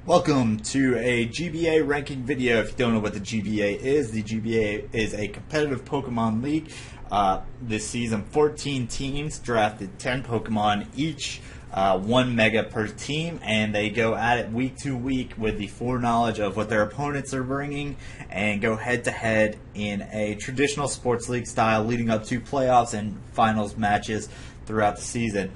Welcome to a GBA ranking video. If you don't know what the GBA is, the GBA is a competitive Pokemon league. This season, 14 teams drafted 10 Pokemon each, 1 Mega per team, and they go at it week to week with the foreknowledge of what their opponents are bringing and go head-to-head in a traditional sports league style leading up to playoffs and finals matches throughout the season.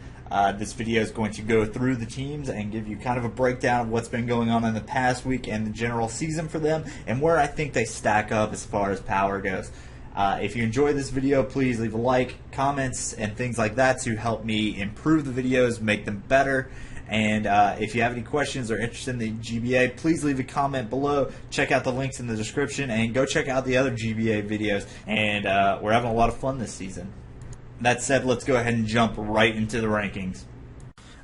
This video is going to go through the teams and give you kind of a breakdown of what's been going on in the past week and the general season for them and where I think they stack up as far as power goes. If you enjoyed this video, please leave a like, comments, and things like that to help me improve the videos, make them better. And if you have any questions or interested in the GBA, please leave a comment below. Check out the links in the description and go check out the other GBA videos. And we're having a lot of fun this season. That said, let's go ahead and jump right into the rankings.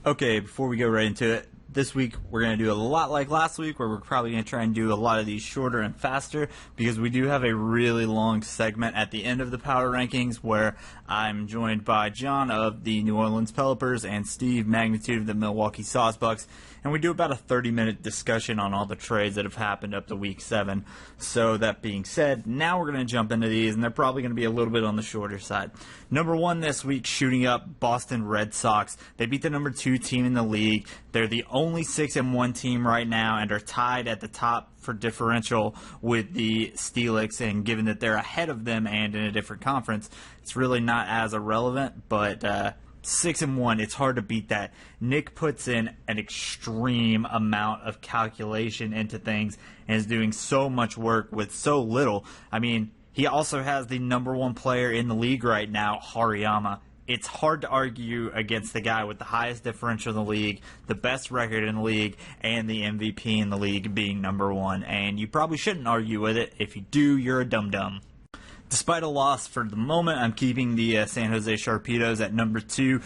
Okay, before we go right into it, this week we're going to do a lot like last week, where we're probably going to try and do a lot of these shorter and faster, because we do have a really long segment at the end of the power rankings where I'm joined by John of the New Orleans Pelipers and Steve Magnitude of the Milwaukee Saucebucks, and we do about a 30-minute discussion on all the trades that have happened up to week 7. So that being said, now we're going to jump into these, and they're probably going to be a little bit on the shorter side. Number 1 this week, shooting up, Boston Red Sox. They beat the number 2 team in the league. They're the only 6-1 team right now and are tied at the top for differential with the Steelix, and given that they're ahead of them and in a different conference, it's really not as irrelevant, but 6-1, it's hard to beat that. Nick puts in an extreme amount of calculation into things and is doing so much work with so little. I mean, he also has the number 1 player in the league right now, Hariyama. It's hard to argue against the guy with the highest differential in the league, the best record in the league, and the MVP in the league being number 1. And you probably shouldn't argue with it. If you do, you're a dum-dum. Despite a loss for the moment, I'm keeping the San Jose Sharpedos at number 2.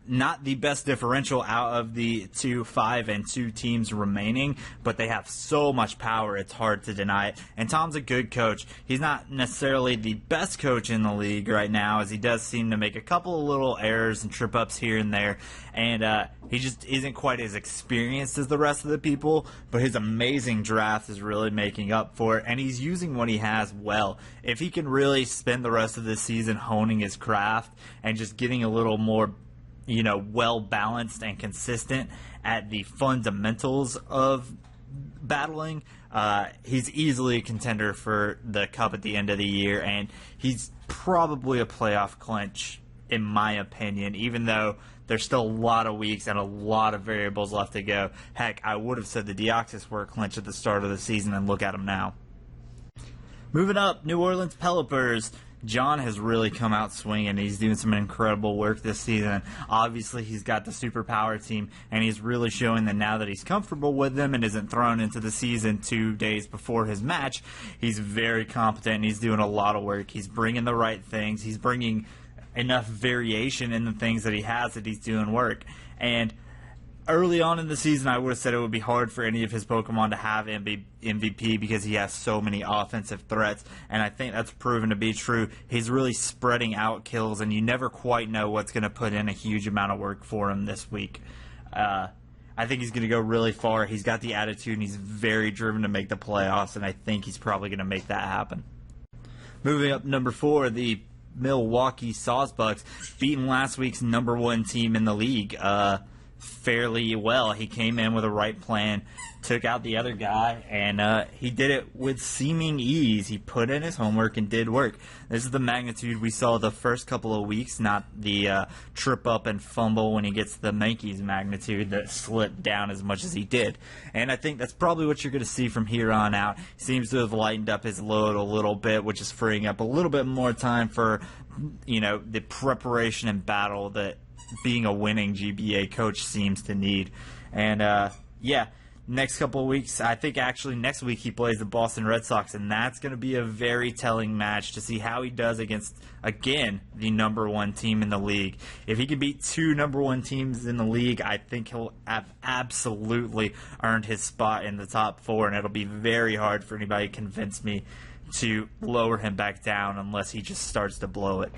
Not the best differential out of the 2, 5, and 2 teams remaining, but they have so much power, it's hard to deny it. And Tom's a good coach. He's not necessarily the best coach in the league right now, as he does seem to make a couple of little errors and trip-ups here and there, and he just isn't quite as experienced as the rest of the people, but his amazing draft is really making up for it, and he's using what he has well. If he can really spend the rest of the season honing his craft and just getting a little more, well balanced and consistent at the fundamentals of battling, he's easily a contender for the cup at the end of the year, and he's probably a playoff clinch in my opinion, even though there's still a lot of weeks and a lot of variables left to go. Heck, I would have said the Deoxys were a clinch at the start of the season, and look at them now. Moving up, New Orleans Pelipers. John has really come out swinging. He's doing some incredible work this season. Obviously, he's got the superpower team, and he's really showing that now that he's comfortable with them and isn't thrown into the season 2 days before his match, he's very competent, and he's doing a lot of work. He's bringing the right things. He's bringing enough variation in the things that he has that he's doing work. And early on in the season, I would have said it would be hard for any of his Pokemon to have MVP because he has so many offensive threats, and I think that's proven to be true. He's really spreading out kills, and you never quite know what's going to put in a huge amount of work for him this week. I think he's going to go really far. He's got the attitude, and he's very driven to make the playoffs, and I think he's probably going to make that happen. Moving up, number 4, the Milwaukee Saucebucks, beating last week's number 1 team in the league fairly well. He came in with a right plan, took out the other guy, and he did it with seeming ease. He put in his homework and did work. This is the Magnitude we saw the first couple of weeks, not the trip up and fumble when he gets the Mankey's Magnitude that slipped down as much as he did. And I think that's probably what you're going to see from here on out. He seems to have lightened up his load a little bit, which is freeing up a little bit more time for, the preparation and battle that being a winning GBA coach seems to need. And next couple of weeks, I think actually next week he plays the Boston Red Sox, and that's going to be a very telling match to see how he does against, again, the number 1 team in the league. If he can beat 2 number 1 teams in the league, I think he'll have absolutely earned his spot in the top 4, and it'll be very hard for anybody to convince me to lower him back down unless he just starts to blow it.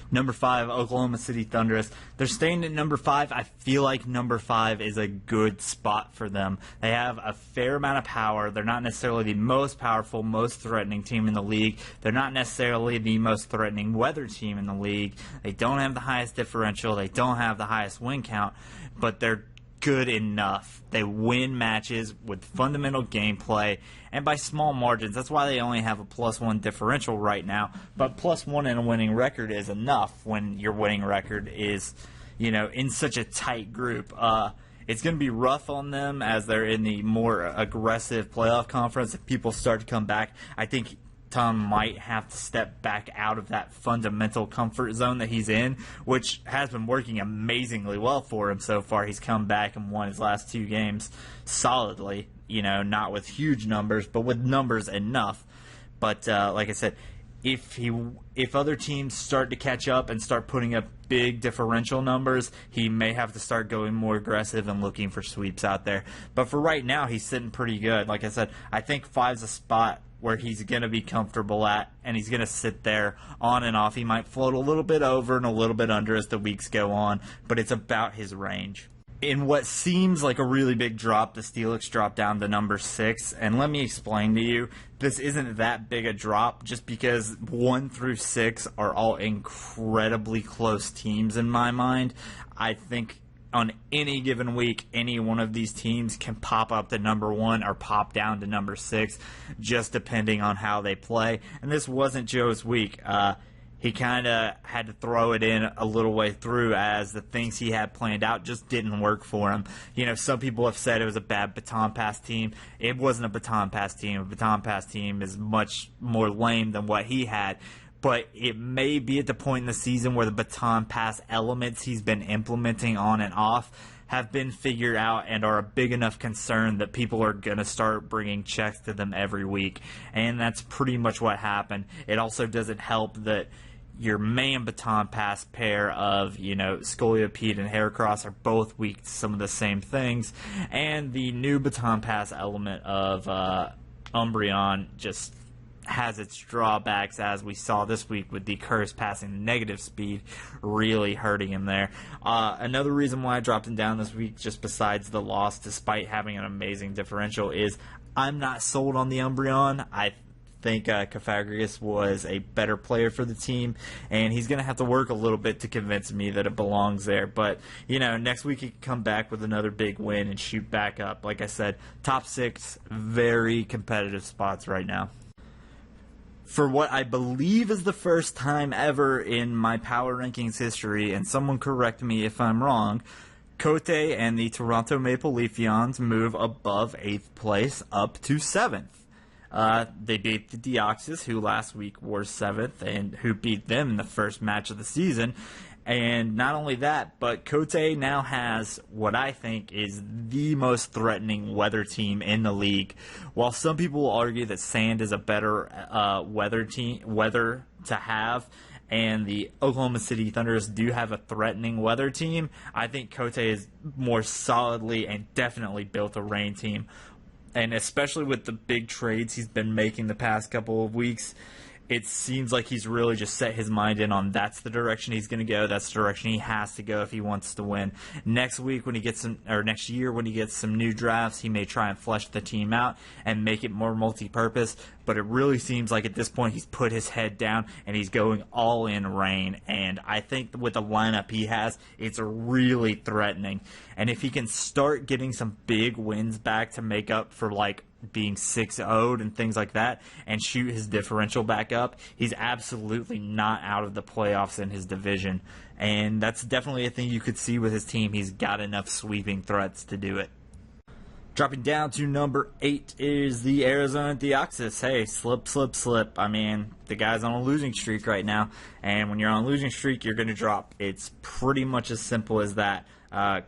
Number 5, Oklahoma City Thunder. They're staying at number 5. I feel like number 5 is a good spot for them. They have a fair amount of power. They're not necessarily the most powerful, most threatening team in the league. They're not necessarily the most threatening weather team in the league. They don't have the highest differential. They don't have the highest win count, but they're good enough. They win matches with fundamental gameplay and by small margins. That's why they only have a +1 differential right now. But +1 in a winning record is enough when your winning record is, in such a tight group. It's going to be rough on them as they're in the more aggressive playoff conference. If people start to come back, I think Tom might have to step back out of that fundamental comfort zone that he's in, which has been working amazingly well for him so far. He's come back and won his last 2 games solidly, not with huge numbers, but with numbers enough. But like I said, if other teams start to catch up and start putting up big differential numbers, he may have to start going more aggressive and looking for sweeps out there. But for right now, he's sitting pretty good. Like I said, I think 5's a spot where he's going to be comfortable at, and he's going to sit there on and off. He might float a little bit over and a little bit under as the weeks go on, but it's about his range. In what seems like a really big drop, the Steelix dropped down to number 6, and let me explain to you, this isn't that big a drop just because 1 through 6 are all incredibly close teams in my mind. I think on any given week, any one of these teams can pop up to number 1 or pop down to number 6, just depending on how they play. And this wasn't Joe's week. He kind of had to throw it in a little way through as the things he had planned out just didn't work for him. Some people have said it was a bad baton pass team. It wasn't a baton pass team. A baton pass team is much more lame than what he had. But it may be at the point in the season where the baton pass elements he's been implementing on and off have been figured out and are a big enough concern that people are going to start bringing checks to them every week. And that's pretty much what happened. It also doesn't help that your main baton pass pair of, Scoliopede and Heracross are both weak to some of the same things. And the new baton pass element of Umbreon just has its drawbacks, as we saw this week with the Curse passing negative speed really hurting him there. Another reason why I dropped him down this week, just besides the loss, despite having an amazing differential, is I'm not sold on the Umbreon. I think Cafagrius was a better player for the team, and he's going to have to work a little bit to convince me that it belongs there. But, next week he can come back with another big win and shoot back up. Like I said, top 6, very competitive spots right now. For what I believe is the first time ever in my Power Rankings history, and someone correct me if I'm wrong, Cote and the Toronto Maple Leafeons move above 8th place up to 7th. They beat the Deoxys, who last week were 7th, and who beat them in the first match of the season. And not only that, but Cote now has what I think is the most threatening weather team in the league. While some people will argue that Sand is a better weather to have, and the Oklahoma City Thunders do have a threatening weather team, I think Cote is more solidly and definitely built a rain team. And especially with the big trades he's been making the past couple of weeks, it seems like he's really just set his mind in on that's the direction he's going to go. That's the direction he has to go if he wants to win. Next week when he gets next year when he gets some new drafts, he may try and flesh the team out and make it more multi-purpose. But it really seems like at this point he's put his head down and he's going all in rain. And I think with the lineup he has, it's really threatening. And if he can start getting some big wins back to make up for being 6-0'd and things like that, and shoot his differential back up, he's absolutely not out of the playoffs in his division. And that's definitely a thing you could see with his team. He's got enough sweeping threats to do it. Dropping down to number 8 is the Arizona Deoxys. Hey, slip. I mean, the guy's on a losing streak right now, and when you're on a losing streak, you're going to drop. It's pretty much as simple as that.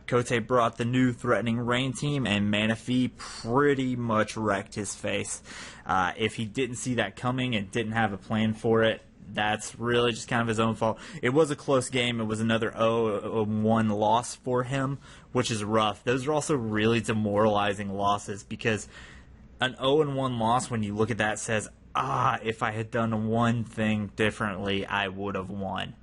Cote brought the new threatening rain team, and Manaphy pretty much wrecked his face. If he didn't see that coming and didn't have a plan for it, that's really just kind of his own fault. It was a close game. It was another 0-1 loss for him, which is rough. Those are also really demoralizing losses because an 0-1 loss, when you look at that, says if I had done one thing differently, I would have won.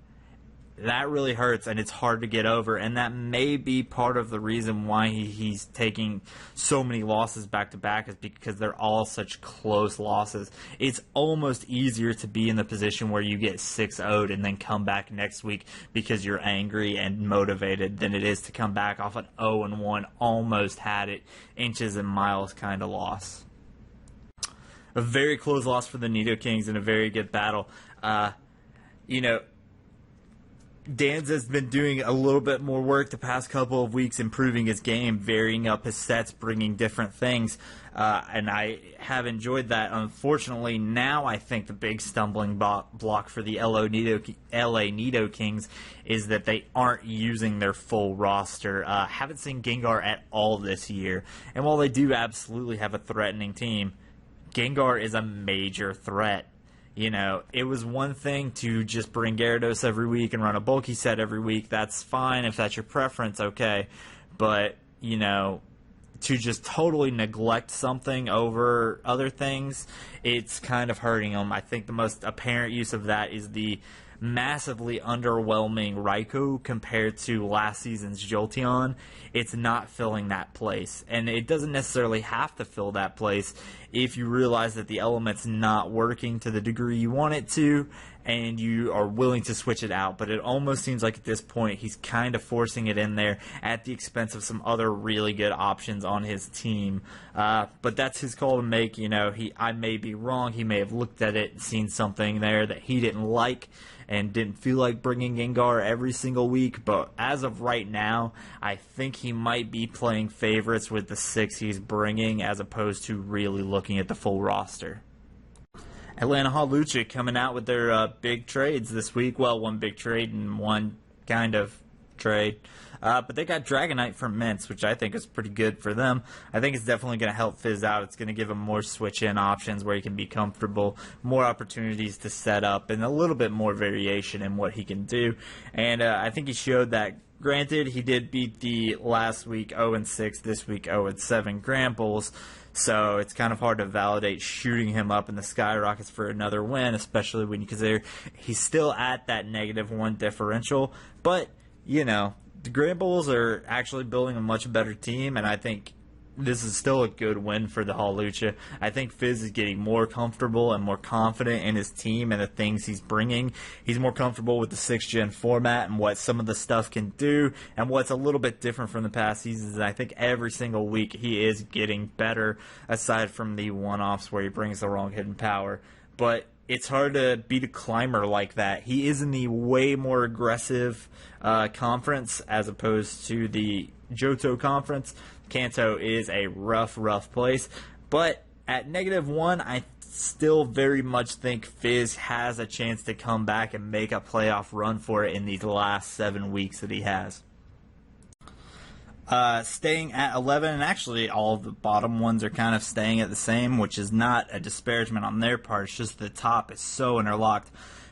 That really hurts, and it's hard to get over, and that may be part of the reason why he's taking so many losses back-to-back is because they're all such close losses. It's almost easier to be in the position where you get 6-0'd and then come back next week because you're angry and motivated than it is to come back off an 0-1, almost had it, inches and miles kind of loss. A very close loss for the Nido-Kings in a very good battle. Danza's been doing a little bit more work the past couple of weeks, improving his game, varying up his sets, bringing different things, and I have enjoyed that. Unfortunately, now I think the big stumbling block for the LA Nido-Kings is that they aren't using their full roster. Haven't seen Gengar at all this year, and while they do absolutely have a threatening team, Gengar is a major threat. It was one thing to just bring Gyarados every week and run a bulky set every week. That's fine if that's your preference, okay. But, to just totally neglect something over other things, it's kind of hurting them. I think the most apparent use of that is the massively underwhelming Raikou compared to last season's Jolteon. It's not filling that place, and it doesn't necessarily have to fill that place if you realize that the element's not working to the degree you want it to and you are willing to switch it out. But it almost seems like at this point he's kind of forcing it in there at the expense of some other really good options on his team. But that's his call to make. I may be wrong. He may have looked at it and seen something there that he didn't like and didn't feel like bringing Gengar every single week. But as of right now, I think he might be playing favorites with the 6 he's bringing as opposed to really looking at the full roster. Atlanta Hawlucha coming out with their big trades this week. Well, one big trade and one kind of trade. But they got Dragonite from Mints, which I think is pretty good for them. I think it's definitely going to help Fizz out. It's going to give him more switch-in options where he can be comfortable, more opportunities to set up, and a little bit more variation in what he can do. And I think he showed that. Granted, he did beat the last week 0-6, this week 0-7 Grambles, so it's kind of hard to validate shooting him up in the skyrockets for another win, especially when you consider he's still at that -1 differential. But, the Grambles are actually building a much better team, and I think this is still a good win for the Hawlucha. I think Fizz is getting more comfortable and more confident in his team and the things he's bringing. He's more comfortable with the 6th Gen format and what some of the stuff can do, and what's a little bit different from the past seasons. And I think every single week he is getting better, aside from the one-offs where he brings the wrong hidden power. But it's hard to beat a climber like that. He is in the way more aggressive conference as opposed to the Johto conference. Kanto is a rough place. But at -1, I still very much think Fizz has a chance to come back and make a playoff run for it in these last 7 weeks that he has. Staying at 11, and actually all of the bottom ones are kind of staying at the same, which is not a disparagement on their part. It's just the top is so interlocked.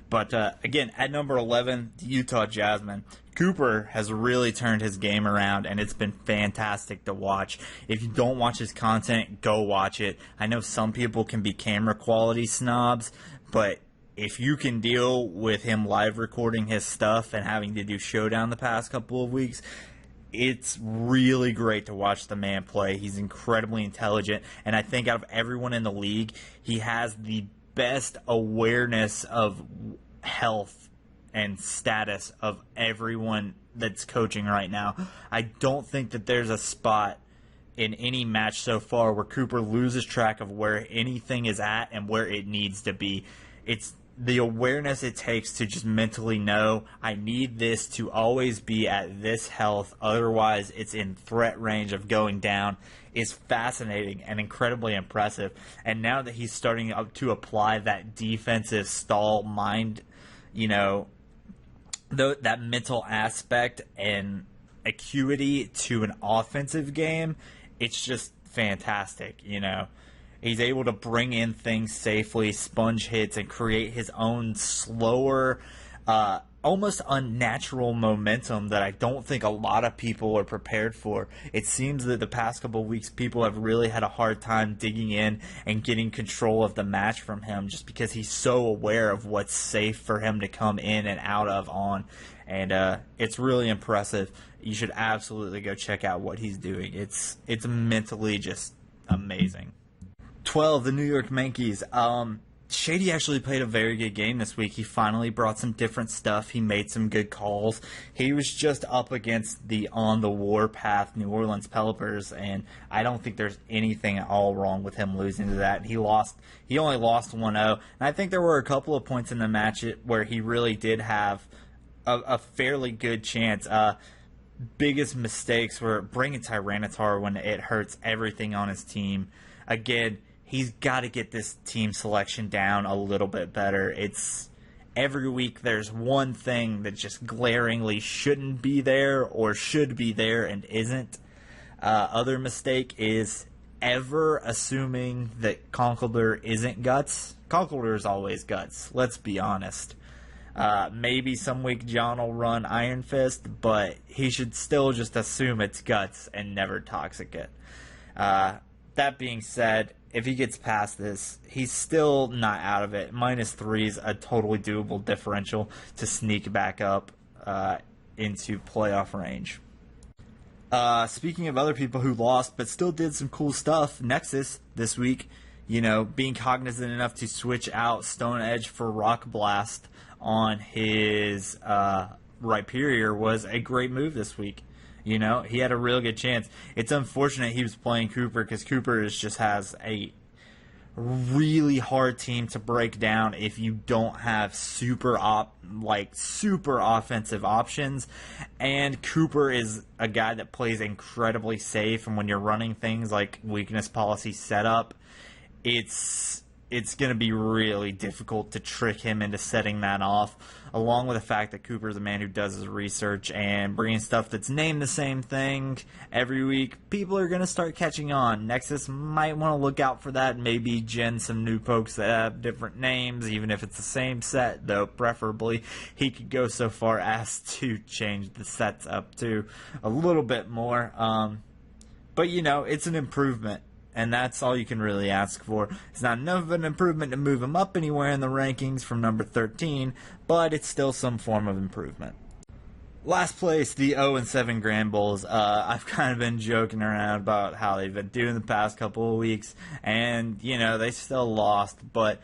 But again, at number 11, the Utah Jasmine. Cooper has really turned his game around, and it's been fantastic to watch. If you don't watch his content, go watch it. I know some people can be camera quality snobs, but if you can deal with him live recording his stuff and having to do Showdown the past couple of weeks, it's really great to watch the man play. He's incredibly intelligent, and I think out of everyone in the league, he has the best awareness of health and status of everyone that's coaching right now. I don't think that there's a spot in any match so far where Cooper loses track of where anything is at and where it needs to be. It's the awareness it takes to just mentally know, I need this to always be at this health, otherwise it's in threat range of going down, is fascinating and incredibly impressive. And now that he's starting to apply that defensive stall mind, that mental aspect and acuity to an offensive game, it's just fantastic, He's able to bring in things safely, sponge hits, and create his own slower, almost unnatural momentum that I don't think a lot of people are prepared for. It seems that the past couple of weeks, people have really had a hard time digging in and getting control of the match from him just because he's so aware of what's safe for him to come in and out of on. And it's really impressive. You should absolutely go check out what he's doing. It's mentally just amazing. 12, the New York Yankees. Shady actually played a very good game this week. He finally brought some different stuff. He made some good calls. He was just up against the on-the-warpath New Orleans Pelicans, and I don't think there's anything at all wrong with him losing to that. He only lost 1-0, and I think there were a couple of points in the match where he really did have a fairly good chance. Biggest mistakes were bringing Tyranitar when it hurts everything on his team. Again, he's got to get this team selection down a little bit better. It's every week there's one thing that just glaringly shouldn't be there or should be there and isn't. Other mistake is ever assuming that Conkeldurr isn't guts. Conkeldurr is always guts. Let's be honest. Maybe some week John will run Iron Fist, but he should still just assume it's guts and never toxic it. That being said, if he gets past this, he's still not out of it. -3 is a totally doable differential to sneak back up into playoff range. Speaking of other people who lost but still did some cool stuff, Nexus this week, being cognizant enough to switch out Stone Edge for Rock Blast on his Rhyperior was a great move this week. He had a real good chance. It's unfortunate he was playing Cooper because Cooper just has a really hard team to break down if you don't have super offensive options. And Cooper is a guy that plays incredibly safe, and when you're running things like weakness policy setup, it's going to be really difficult to trick him into setting that off, along with the fact that Cooper is a man who does his research and bringing stuff that's named the same thing every week. People are going to start catching on. Nexus might want to look out for that, maybe gen some new pokes that have different names, even if it's the same set, though preferably he could go so far as to change the sets up to a little bit more. But, it's an improvement. And that's all you can really ask for. It's not enough of an improvement to move him up anywhere in the rankings from number 13, but it's still some form of improvement. Last place, the 0-7 Grand Bulls. I've kind of been joking around about how they've been doing the past couple of weeks, and, they still lost, but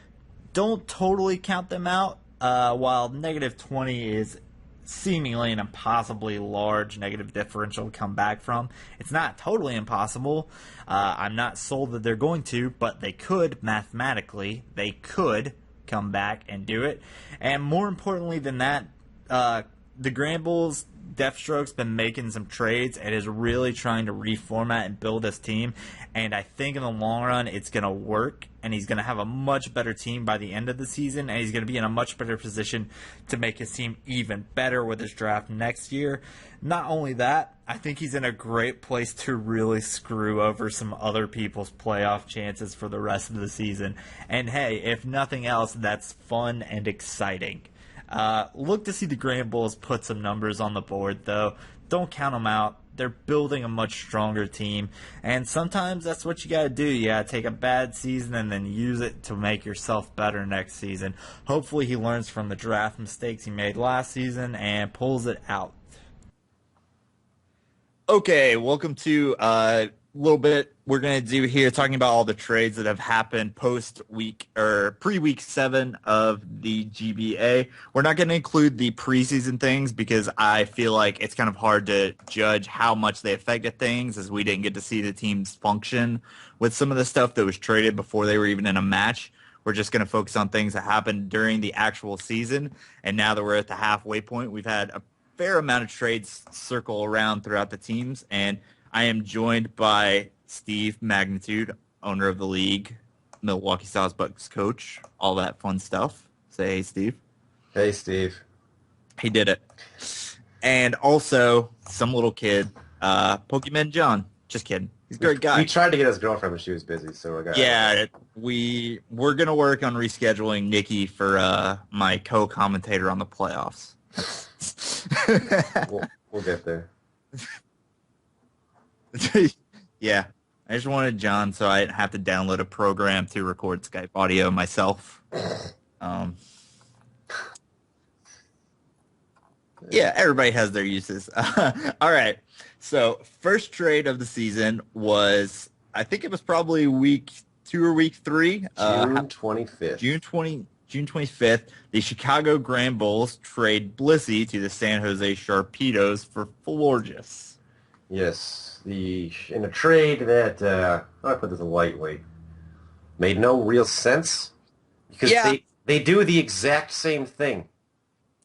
don't totally count them out. While -20 is seemingly an impossibly large negative differential to come back from, it's not totally impossible. I'm not sold that they're going to, but they could, mathematically. They could come back and do it. And more importantly than that, the Grand Bulls, Deathstroke's been making some trades and is really trying to reformat and build his team. And I think in the long run, it's going to work. And he's going to have a much better team by the end of the season. And he's going to be in a much better position to make his team even better with his draft next year. Not only that, I think he's in a great place to really screw over some other people's playoff chances for the rest of the season. And hey, if nothing else, that's fun and exciting. Look to see the Grand Bulls put some numbers on the board, though. Don't count them out. They're building a much stronger team, and sometimes that's what you got to do. You got to take a bad season and then use it to make yourself better next season. Hopefully he learns from the draft mistakes he made last season and pulls it out. Okay, welcome to little bit we're going to do here, talking about all the trades that have happened post-week or pre-week 7 of the GBA. We're not going to include the preseason things because I feel like it's kind of hard to judge how much they affected things, as we didn't get to see the teams function with some of the stuff that was traded before they were even in a match. We're just going to focus on things that happened during the actual season. And now that we're at the halfway point, we've had a fair amount of trades circle around throughout the teams, and I am joined by Steve Magnitude, owner of the league, Milwaukee Sauce Bucks coach, all that fun stuff. Say hey, Steve. Hey, Steve. He did it. And also some little kid, Pokemon John. Just kidding. He's a We great we guy. tried to get his girlfriend, but she was busy, so I got Yeah, we're gonna work on rescheduling Nikki for my co-commentator on the playoffs. we'll get there. Yeah, I just wanted John so I didn't have to download a program to record Skype audio myself. Um, yeah, everybody has their uses. All right, so first trade of the season was I think it was probably week 2 or week 3. June June 25th. 20, June 25th, the Chicago Grand Bulls trade Blissey to the San Jose Sharpedos for Florges. Yes, in a trade that how do I put this lightly, made no real sense because Yeah, they do the exact same thing.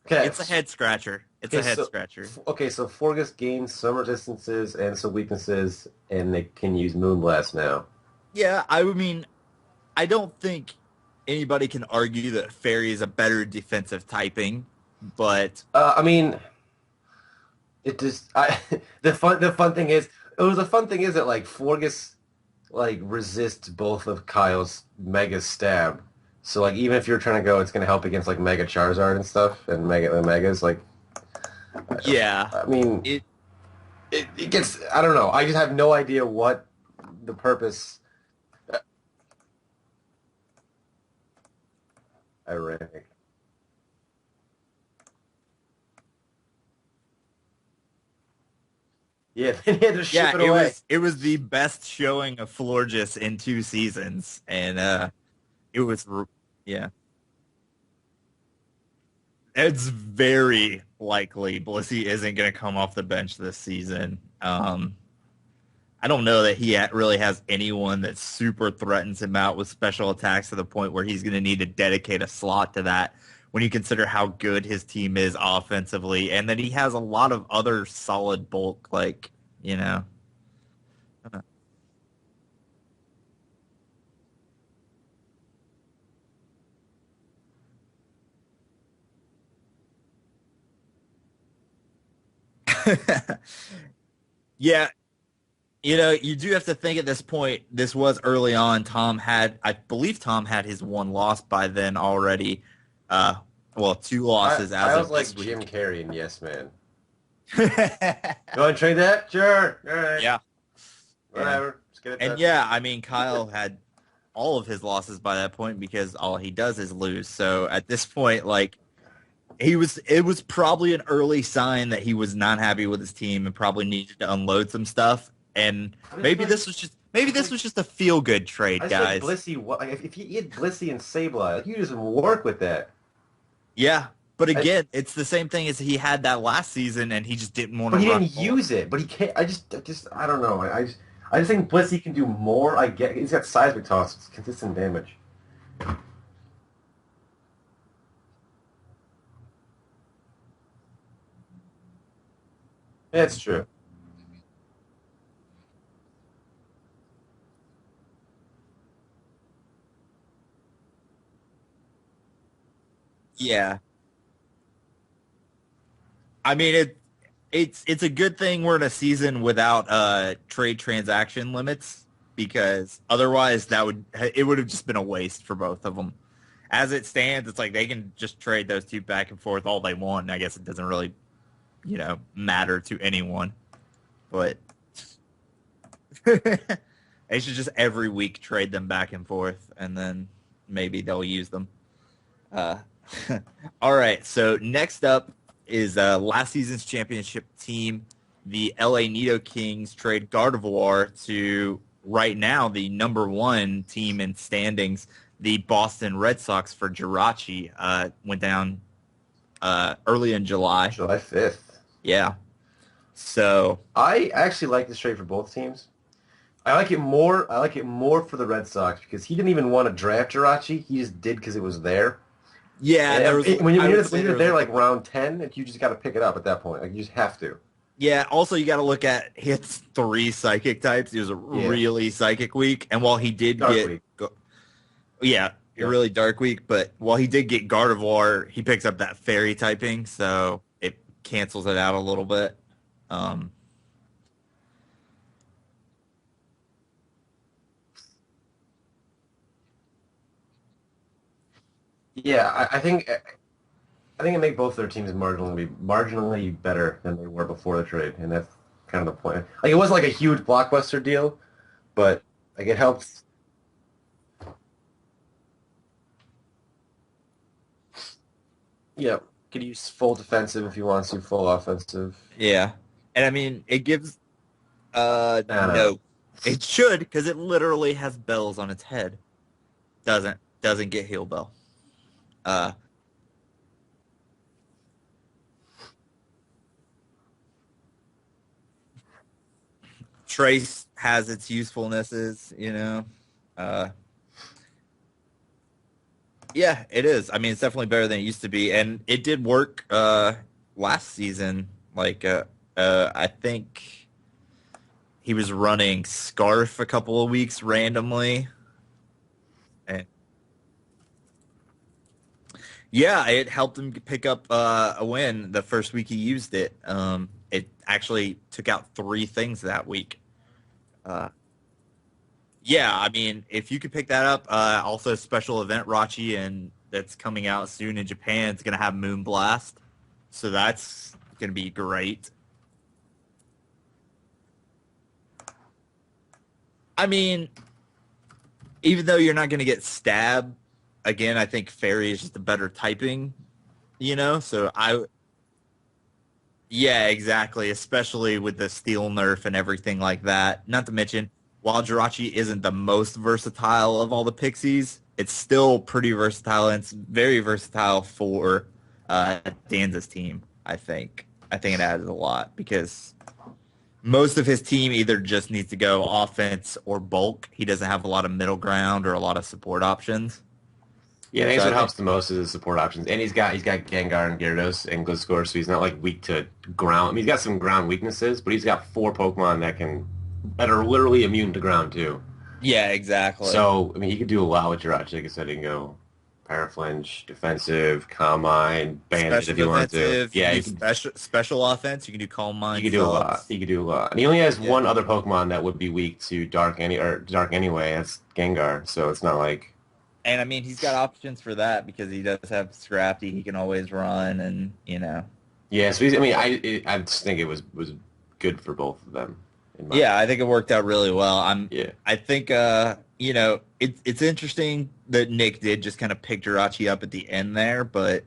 Okay, it's a head scratcher. It's okay, a head scratcher. so Forgus gains some resistances and some weaknesses, and they can use Moonblast now. Yeah, I mean, I don't think anybody can argue that Fairy is a better defensive typing, but I mean, it just the fun thing is the fun thing is that like Forgus like resists both of Kyle's Mega Stab. So like even if you're trying to go, it's gonna help against like Mega Charizard and stuff and Megas. Like yeah, I mean, it it gets. I don't know. I just have no idea what the purpose. Ironic. Yeah, then he had to yeah, ship it away. it was the best showing of Florges in 2 seasons, and it was yeah. It's very likely Blissey isn't going to come off the bench this season. I don't know that he really has anyone that super threatens him out with special attacks to the point where he's going to need to dedicate a slot to that when you consider how good his team is offensively and that he has a lot of other solid bulk, like, you know. Yeah, you do have to think at this point, this was early on. I believe Tom had his one loss by then already. Uh, well, two I losses as I was of like this Jim week. Carrey in Yes Man. You want to trade that? Sure. All right. Yeah, yeah. Whatever. Just get it And done. yeah, I mean, Kyle had all of his losses by that point because all he does is lose. So at this point, like it was probably an early sign that he was not happy with his team and probably needed to unload some stuff. And maybe I just this like was just a feel good I trade, just like guys. Blissey. Like, if you had Blissey and Sableye, like you just work with that. Yeah. But I, again, it's the same thing as he had that last season and he just didn't want to but he run didn't more. use it. But he can't. I don't know. I just think Blissey can do more. I get. He's got seismic toss. It's consistent damage. That's true. Yeah. I mean it's a good thing we're in a season without trade transaction limits because otherwise it would have just been a waste for both of them. As it stands, it's like they can just trade those two back and forth all they want. And I guess it doesn't really, matter to anyone. But they should just every week trade them back and forth, and then maybe they'll use them. Uh, all right. So next up is last season's championship team, the LA Nido Kings trade Gardevoir to right now the number one team in standings, the Boston Red Sox for Jirachi. Went down early in July. July 5th. Yeah. So I actually like this trade for both teams. I like it more. I like it more for the Red Sox because he didn't even want to draft Jirachi. He just did because it was there. yeah, there And was. when I would say when there you're was there like like round 10, you just got to pick it up at that point. Like you just have to. yeah. Also, you got to look at hits three psychic types. It was a Yeah. really psychic week, and while he did Dark week. yeah, a Yep. really dark week, but while he did get Gardevoir, he picks up that fairy typing, so it cancels it out a little bit. Um, Yeah, I think it make both their teams marginally better than they were before the trade, and that's kind of the point. Like it wasn't like a huge blockbuster deal, but like it helps. Yeah, could use full defensive if you want to, full offensive. Yeah. And I mean, it gives I don't know. no. It should, because it literally has bells on its head. Doesn't get heel bell. Uh Trace has its usefulnesses, you know. Uh yeah, it is. I mean, it's definitely better than it used to be, and it did work last season. Like I think he was running Scarf a couple of weeks randomly. And yeah, it helped him pick up a win the first week he used it. It actually took out three things that week. Uh, yeah, I mean, if you could pick that up, also special event Rachi, and that's coming out soon in Japan. It's gonna have Moon Blast, so that's gonna be great. I mean, even though you're not gonna get stabbed again, I think Fairy is just a better typing, you know. So yeah, exactly. Especially with the steel nerf and everything like that. Not to mention, while Jirachi isn't the most versatile of all the pixies, it's still pretty versatile, and it's very versatile for Danza's team, I think. I think it adds a lot because most of his team either just needs to go offense or bulk. He doesn't have a lot of middle ground or a lot of support options. Yeah, I think So that's I what think, helps the most is his support options, and he's got Gengar and Gyarados and Gliscor, so he's not like weak to ground. I mean, he's got some ground weaknesses, but he's got four Pokemon that are literally immune to ground too. yeah, exactly. So I mean, he could do a lot with Jirachi. Like I said, he can go Paraflinch, defensive, Calm Mind, Bandit Special if you want to. defensive. You Yeah, can do special offense. You can do Calm he Mind could do a lot. subs. He could do a lot. And he only has Yeah. one other Pokemon that would be weak to Dark anyway. That's Gengar. So it's not like And I mean, he's got options for that because he does have Scrafty. He can always run, and you know. yeah. So he's. I mean, I just think it was good for both of them in my Yeah, I think it worked out really well. yeah. I think you know, it's interesting that Nick did just kind of pick Jirachi up at the end there, but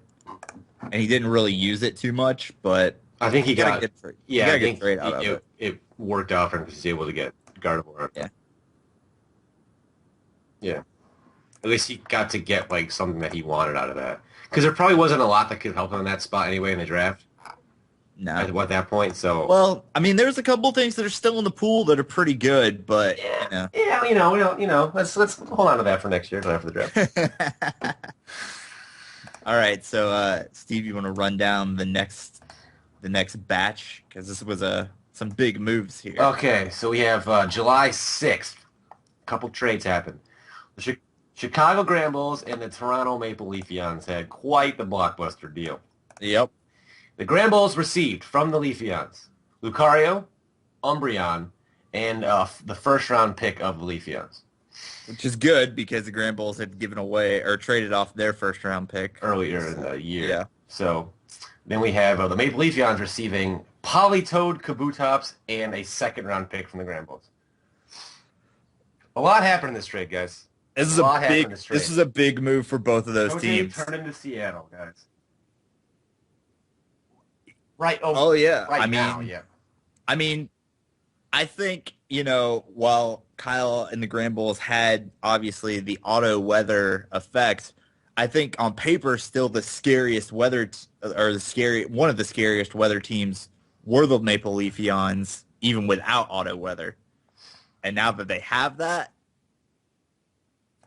and he didn't really use it too much, but I think he he got a got. good he Yeah, got I a good think trade out of it. it worked out for him because he was able to get Gardevoir. Yeah. Yeah. At least he got to get like something that he wanted out of that. Because there probably wasn't a lot that could help him in that spot anyway in the draft No. at that point. So Well, I mean, there's a couple things that are still in the pool that are pretty good, but yeah, you know. yeah, let's hold on to that for next year, not for the draft. All right, so Steve, you want to run down the next batch because this was some big moves here. Okay, so we have July 6th. A couple trades happened. The Chicago Grambles and the Toronto Maple Leafeons had quite the blockbuster deal. Yep, The Grambles received from the Leafeons Lucario, Umbreon, and the first round pick of the Leafeons which is good because the Grand Bulls had given away or traded off their first round pick. earlier in the year. Yeah, So then we have the Maple Leafeons receiving Polytoad Kabutops and a second round pick from the Grambles. A lot happened in this trade, guys. this is A lot happened in big this trade. this is a big move for both of those Cote teams. turned into Seattle, guys. Right. Oh yeah, Right now, yeah. I mean, I think, you know, while Kyle and the Grand Bulls had obviously the auto weather effect, I think on paper still the scariest or one of the scariest weather teams were the Maple Leaf Eons, even without auto weather. And now that they have that,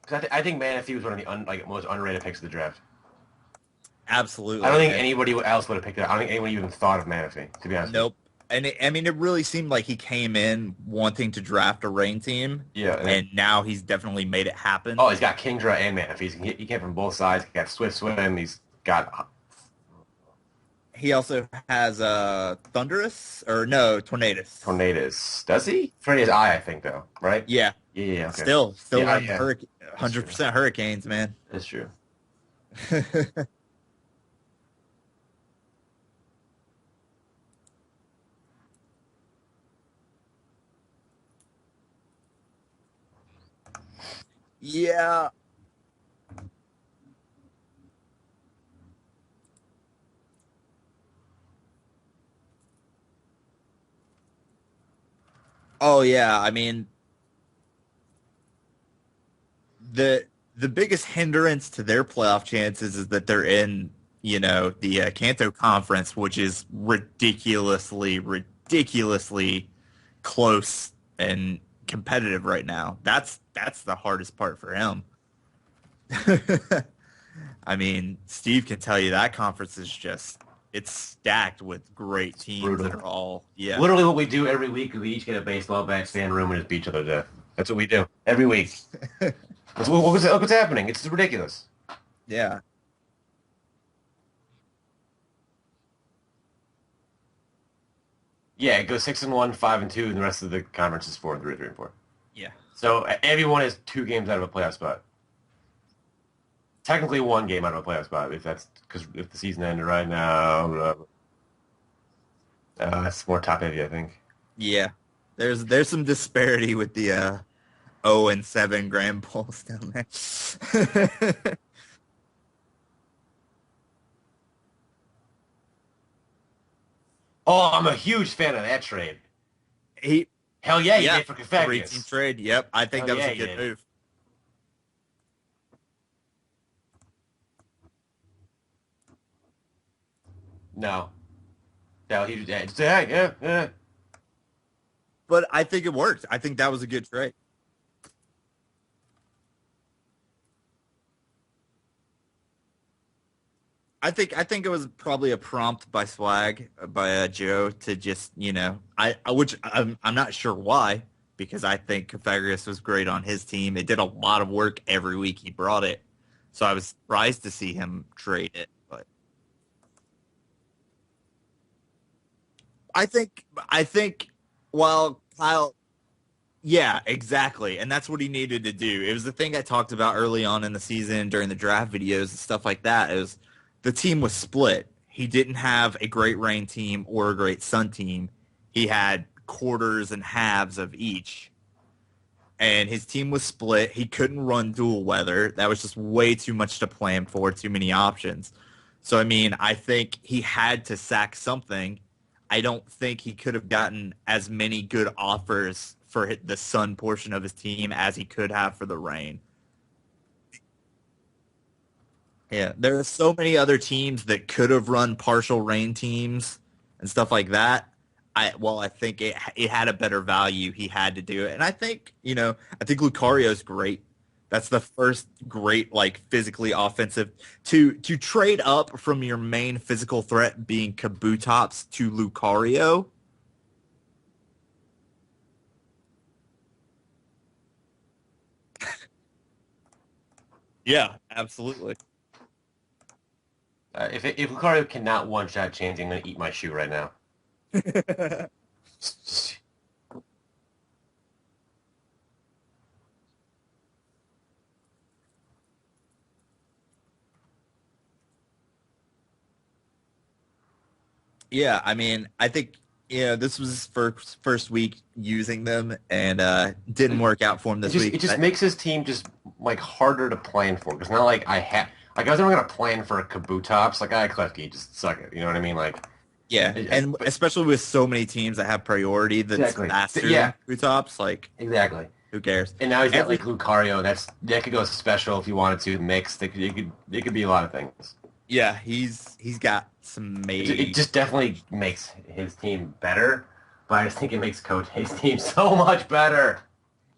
'Cause I think Manaphy was one of the most underrated picks of the draft. absolutely. I don't think anybody else would have picked it. I don't think anyone even thought of Manaphy, to be honest. Nope. And I mean, it really seemed like he came in wanting to draft a rain team. Yeah. And now he's definitely made it happen. Oh, he's got Kingdra and Manaphy. He came from both sides. He got Swift Swim. He's got He also has Thunderous or no Tornadus. Tornadoes. Does he? Tornadoes I think, though, right? Yeah, Yeah, okay. still Yeah, running yeah. 100% Hurricanes, man. That's true. Yeah. Oh yeah. I mean, the the biggest hindrance to their playoff chances is that they're in, the Kanto Conference, which is ridiculously close and competitive right now. That's the hardest part for him. I mean, Steve can tell you that conference is just it's stacked with great It's teams that brutal. are all yeah. Literally, what we do every week is we each get a baseball bat, stand in a room, and just beat each other to death. That's what we do every week. Look what's happening. It's ridiculous. Yeah. Yeah, it goes 6-1, 5-2, and the rest of the conference is 4-3, 3-4. Yeah. So everyone is 2 games out of a playoff spot. Technically, 1 game out of a playoff spot if that's because if the season ended right now, that's more top heavy, I think. Yeah. There's some disparity with the 0-7 Grand Pulse down there. Oh, I'm a huge fan of that trade. he Hell yeah, you yeah, did for 3-team Cafagnius. trade. Yep. I think Hell that was yeah, a you good did. move. No. No, he yeah, just, yeah. But I think it worked. I think that was a good trade. I think it was probably a prompt by Swag by Joe to just which I'm not sure why because I think Pythagoras was great on his team. It did a lot of work every week he brought it, so I was surprised to see him trade it. But I think while Kyle, yeah, exactly, and that's what he needed to do. It was the thing I talked about early on in the season during the draft videos and stuff like that. Is the team was split. He didn't have a great rain team or a great sun team. He had quarters and halves of each, and his team was split. He couldn't run dual weather. That was just way too much to plan for. Too many options. So I mean, I think he had to sack something. I don't think he could have gotten as many good offers for the sun portion of his team as he could have for the rain. Yeah, there are so many other teams that could have run partial rain teams and stuff like that. I think it had a better value. He had to do it, and I think Lucario's great. That's the first great like physically offensive to trade up from your main physical threat being Kabutops to Lucario. Yeah, absolutely. If Lucario cannot one-shot change, I'm gonna eat my shoe right now. Yeah, I mean, I think this was his first week using them, and didn't work out for him It this just it week. just makes his team just like harder to plan for. It's not like I was never gonna plan for a Kabutops. Like I Klefki, just suck it. You know what I mean? Like, Yeah, and but especially with so many teams that have priority that's exactly, faster than yeah, blue tops, like exactly. who cares? And now he's got like Every Lucario. That could go special if you wanted to mix. It could be a lot of things. Yeah, he's got some It made. just definitely makes his team better, but I just think it makes Kote's team so much better.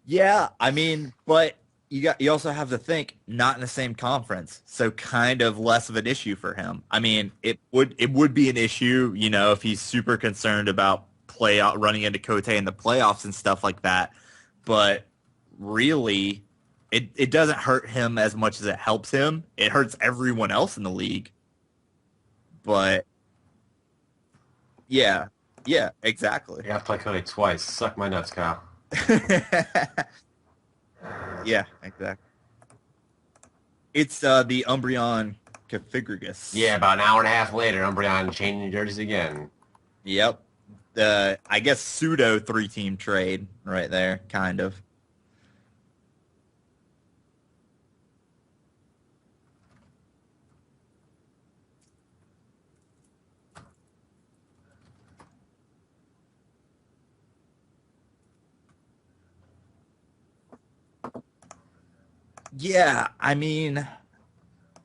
Yeah, I mean, but you also have to think not in the same conference, so kind of less of an issue for him. I mean, it would be an issue, if he's super concerned about play out running into Kote in the playoffs and stuff like that. But really, it doesn't hurt him as much as it helps him. It hurts everyone else in the league. But yeah, yeah, exactly. I got to play Kote twice. Suck my nuts, Kyle. Yeah, exactly. It's the Umbreon Configuragus. Yeah, about an hour and a half later, Umbreon changing jerseys again. Yep. The I guess pseudo three-team trade right there, kind of. Yeah, I mean,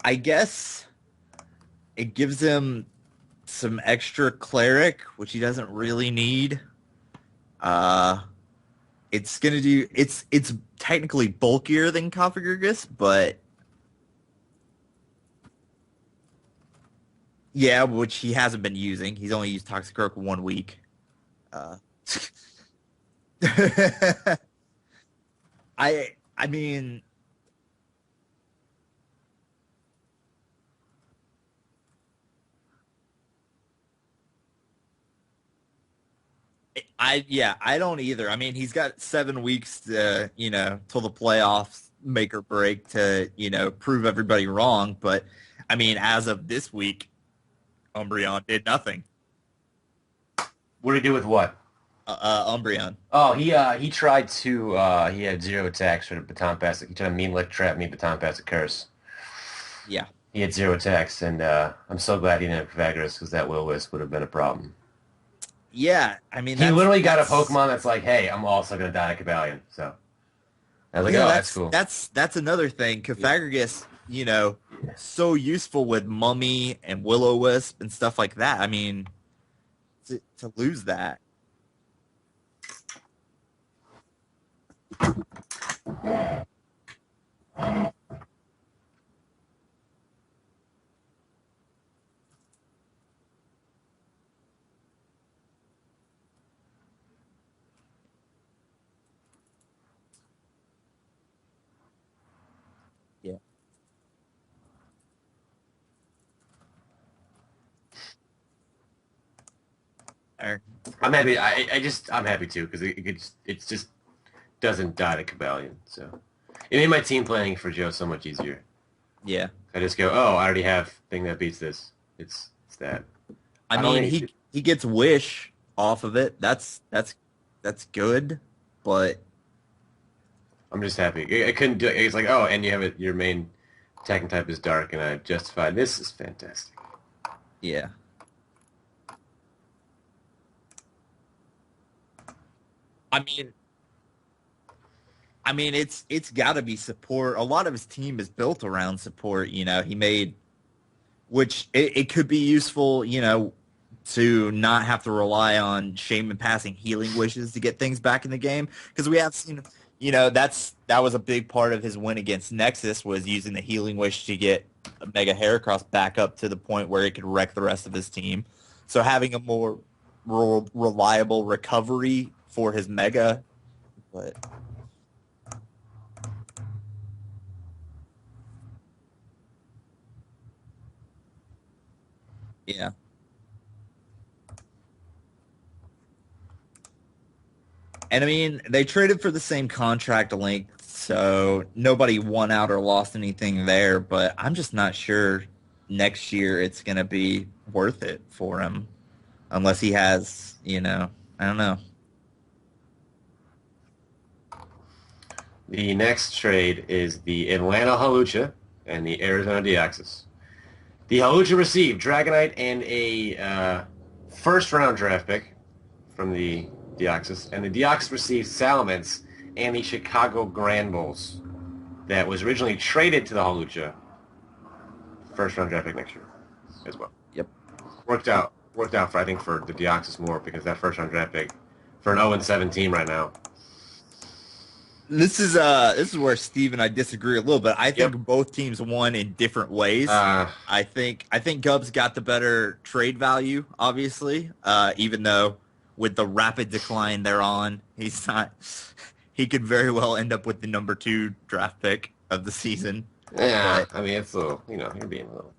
I guess it gives him some extra cleric, which he doesn't really need. Uh, it's gonna do. It's technically bulkier than Configurgus, but yeah, which he hasn't been using. He's only used Toxicroak 1 week. Uh, I mean, I don't either. I mean, he's got 7 weeks to, till the playoffs make or break to, prove everybody wrong. But I mean, as of this week, Umbreon did nothing. What did he do with what? Umbreon. Oh, he tried to he had zero attacks for the baton pass. He tried to mean lick trap me baton pass a curse. Yeah. He had zero attacks, and I'm so glad he didn't have Pythagoras because that Will-Wisp would have been a problem. Yeah. I mean, He literally got a that's Pokemon that's like, hey, I'm also gonna die to Cabalion. So I was like, yeah, oh, that's cool. that's another thing. Yeah. Cofagrigus, so useful with Mummy and Will-O-Wisp and stuff like that. I mean, to lose that. Yeah. Or- I'm happy. I'm happy too because it just doesn't die to Cabalion. So it made my team planning for Joe so much easier. yeah. I just go, oh, I already have thing that beats this. It's that. I I don't mean, need. he gets Wish off of it. That's good, but I'm just happy. I couldn't do it. It's like, oh, and you have it. Your main attacking type is dark, and I justified. This is fantastic. yeah. I mean, it's got to be support. A lot of his team is built around support. He made which it could be useful. To not have to rely on Shaman passing healing wishes to get things back in the game because we have seen. That was a big part of his win against Nexus was using the healing wish to get Mega Heracross back up to the point where it could wreck the rest of his team. So having a more reliable recovery for his Mega, but yeah. And I mean, they traded for the same contract length, so nobody won out or lost anything there. But I'm just not sure next year it's going to be worth it for him unless he has, I don't know. The next trade is the Atlanta Halucha and the Arizona Deoxys. The Halucha received Dragonite and a first round draft pick from the Deoxys, and the Deoxys received Salamence and the Chicago Granbuls that was originally traded to the Halucha. First round draft pick next year as well. Yep. Worked out for I think for the Deoxys more because that first round draft pick for an 0-7 team right now. This is where Steve and I disagree a little bit. I think Yep. both teams won in different ways. Uh, I think Gubs got the better trade value, obviously. Even though with the rapid decline they're on, he's not. He could very well end up with the number 2 draft pick of the season. yeah, But I mean it's a little, you're being a little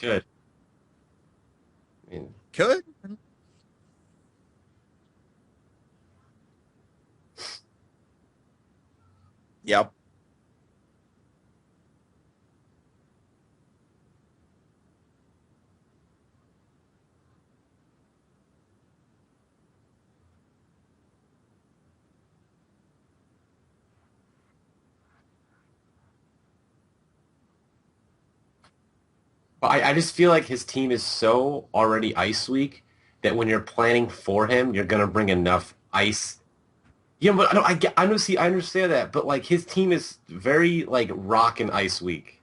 good. I mean, could Yep. But I just feel like his team is so already ice weak that when you're planning for him, you're gonna bring enough ice. Yeah, but I know. See, I understand that, but like his team is very like rock and ice weak.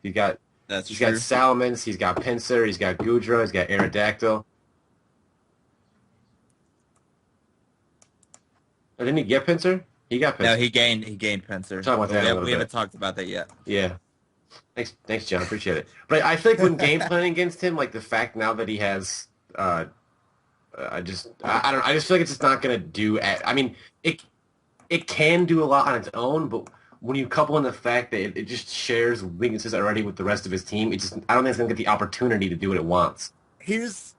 That's He's got true. Salamence, he's got Pinsir, he's got Goodra, he's got Aerodactyl. Oh, didn't he get Pinsir? He got No, Pinsir. he gained We'll Pencer, talk about but that in a little we haven't bit. talked about that yet. Yeah. Thanks, John. Appreciate it. But I feel like when game planning against him, like the fact now that he has, I don't. I just feel like it's just not gonna do. I mean, it it can do a lot on its own, but when you couple in the fact that it just shares weaknesses already with the rest of his team, it just I don't think it's gonna get the opportunity to do what it wants. Here's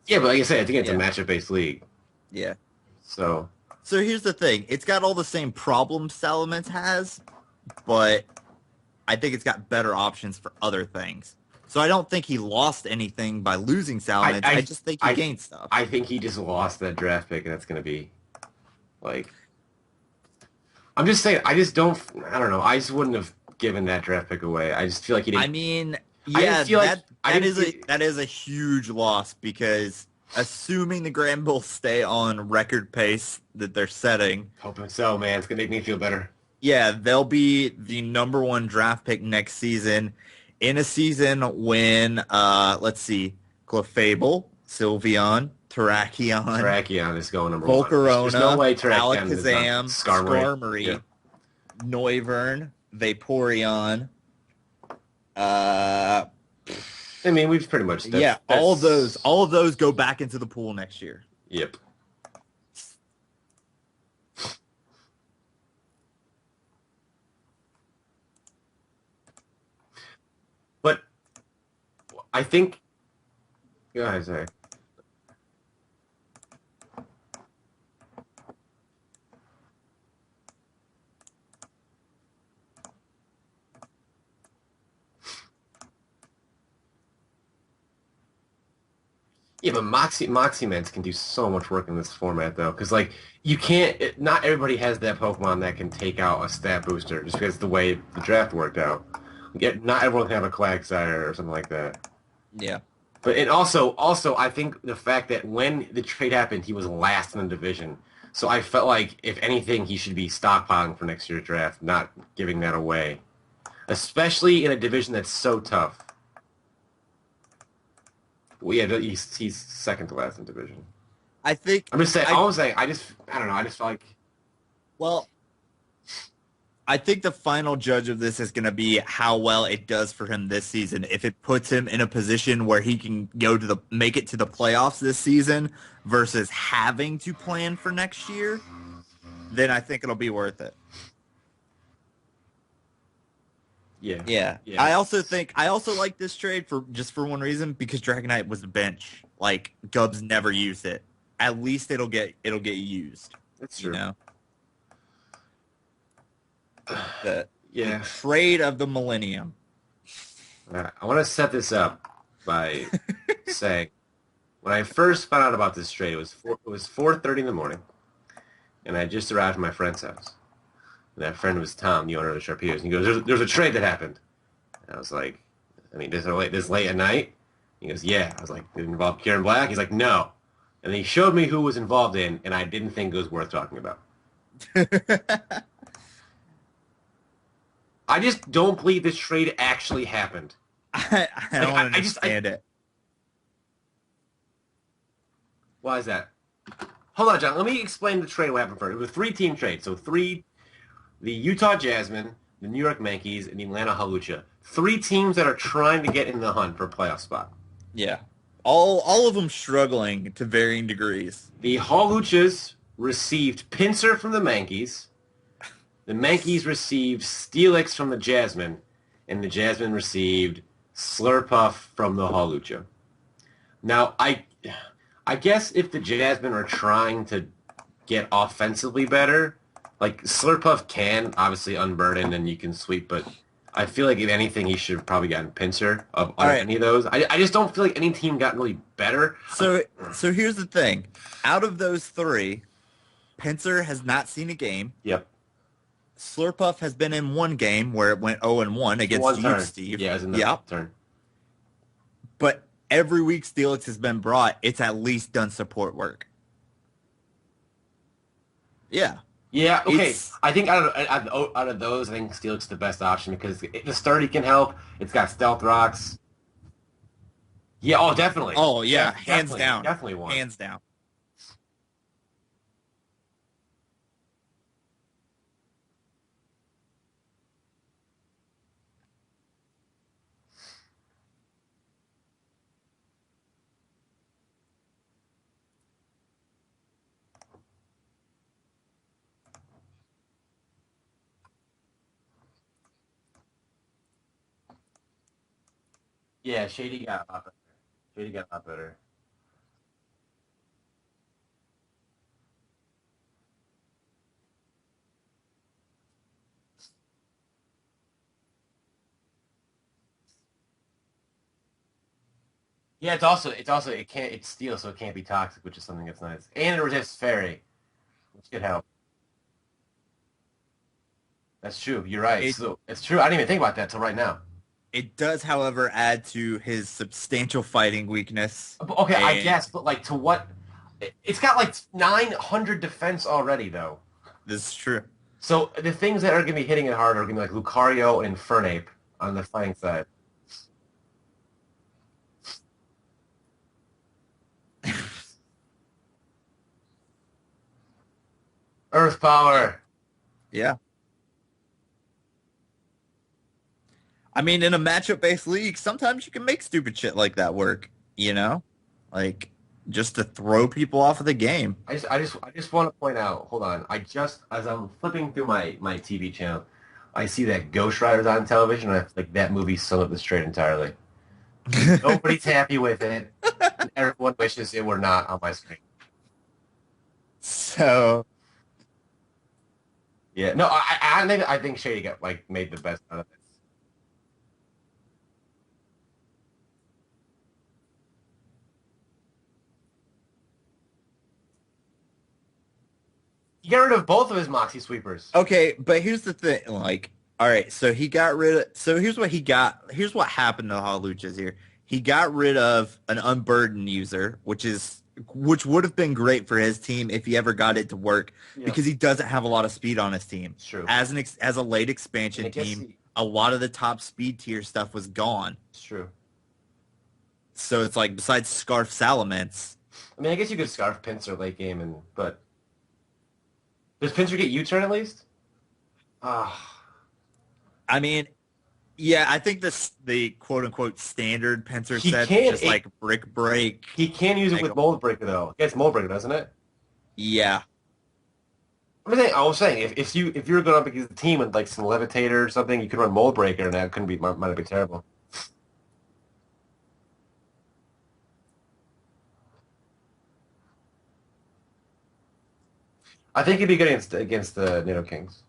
Yeah, but like I said, I think it's a yeah, matchup based league. yeah. So So here's the thing. It's got all the same problems Salamence has, but I think it's got better options for other things. So I don't think he lost anything by losing I Salamence. I I just think he I gained stuff. I think he just lost that draft pick, and that's gonna be like I'm just saying. I just don't. I don't know. I just wouldn't have given that draft pick away. I just feel like he I didn't. mean, I didn't yeah, feel like I didn't feel. that is a huge loss because assuming the Grand Bulls stay on record pace that they're setting, Hoping so, man. It's gonna make me feel better. yeah, they'll be the number one draft pick next season in a season when let's see, Clefable, Sylveon, Terrakion, Terrakion is going number one. There's no Volcarona, way Terrakion is not Alakazam, Skarmory. Yeah. Skarmory, Noivern, Vaporeon, uh I mean, we've pretty much yeah, all of those go back into the pool next year. Yep. But I think. Go ahead, sorry. Yeah, but Moxie Mans can do so much work in this format though, because like you can't. Not everybody has that Pokemon that can take out a stat booster just because the way the draft worked out. Not everyone can have a Quagsire or something like that. Yeah. But and also I think the fact that when the trade happened, he was last in the division. So I felt like if anything, he should be stockpiling for next year's draft, not giving that away, especially in a division that's so tough. Well, yeah, he's second to last in division. I think I'm just saying. I I was saying. I don't know. I just felt like well, I think the final judge of this is going to be how well it does for him this season. If it puts him in a position where he can make it to the playoffs this season versus having to plan for next year, then I think it'll be worth it. yeah, Yeah. yeah. I also like this trade for one reason because Dragonite was the bench. Like Gubs never used it. At least it'll get used. That's You true. know? The Yeah. trade of the millennium. I want to set this up by saying when I first found out about this trade, it was 4:30 in the morning, and I just arrived at my friend's house. And that friend was Tom, the owner of the Sharpedos. And he goes, there's a trade that happened. And I was like, I mean, this late at night? He goes, yeah. I was like, did it involve Kieran Black? He's like, no. And then he showed me who was involved in, and I didn't think it was worth talking about. I just don't believe this trade actually happened. I don't understand it. Why is that? Hold on, John. Let me explain the trade what happened first. It was a three-team trade. So the Utah Jasmine, the New York Yankees, and the Atlanta Hawlucha. Three teams that are trying to get in the hunt for a playoff spot. Yeah. All of them struggling to varying degrees. The Hawluchas received Pinsir from the Yankees. The Yankees received Steelix from the Jasmine. And the Jasmine received Slurpuff from the Hawlucha. Now, I guess if the Jasmine are trying to get offensively better, like Slurpuff can obviously unburden and you can sweep, but I feel like if anything, he should have probably gotten Pincer of All out of right. any of those. I just don't feel like any team got really better. So here's the thing. Out of those three, Pincer has not seen a game. Yep. Slurpuff has been in one game where it went 0-1 against One you, turn. Steve. Yeah, it was in the Yep. turn. But every week Steelix has been brought, it's at least done support work. Yeah. Yeah, okay. It's I think out of those, I think Steelix the best option because the sturdy can help. It's got stealth rocks. Yeah, oh, definitely. oh yeah, hands Definitely, down. definitely one. Hands down. Yeah, Shady got a lot better. Shady got a lot better. Yeah, it's also it's steel, so it can't be toxic, which is something that's nice. And it resists fairy, which could help. That's true. You're right. It So it's true. I didn't even think about that till right now. it does, however, add to his substantial fighting weakness. But, okay, I And guess, but like to what? It's got like 900 defense already, though. this is true. So the things that are going to be hitting it hard are going to be like Lucario and Fernape on the fighting side. Earth power. Yeah. I mean, in a matchup-based league, sometimes you can make stupid shit like that work, you know? Like, just to throw people off of the game. I just want to point out. Hold on. As I'm flipping through my TV channel, I see that Ghost Rider's on television, and I feel like that movie summed up the straight entirely. Nobody's happy with it. And everyone wishes it were not on my screen. So, Yeah. No, I think Shady got like made the best out of it. He got rid of both of his Moxie sweepers. okay, but here's the thing. Like, all right, so he got rid of. So here's what he got. Here's what happened to Haluchas here. He got rid of an unburdened user, which would have been great for his team if he ever got it to work Yeah, because he doesn't have a lot of speed on his team. it's true. As a late And expansion I guess team, a lot of the top speed tier stuff was gone. it's true. So it's like besides Scarf Salamence, I mean, I guess you could Scarf Pinsir late game, but does Pinsir get U-turn at least? Ah, I mean, yeah, I think the quote unquote standard Pincer he set can't. just like Brick Break. He can use it with Mega- Mold Breaker though. It gets Mold Breaker, doesn't it? Yeah. I was saying if you were going up against a team with like some Levitator or something, you could run Mold Breaker, and that couldn't be might not be terrible. I think he'd be good against the Nido Kings.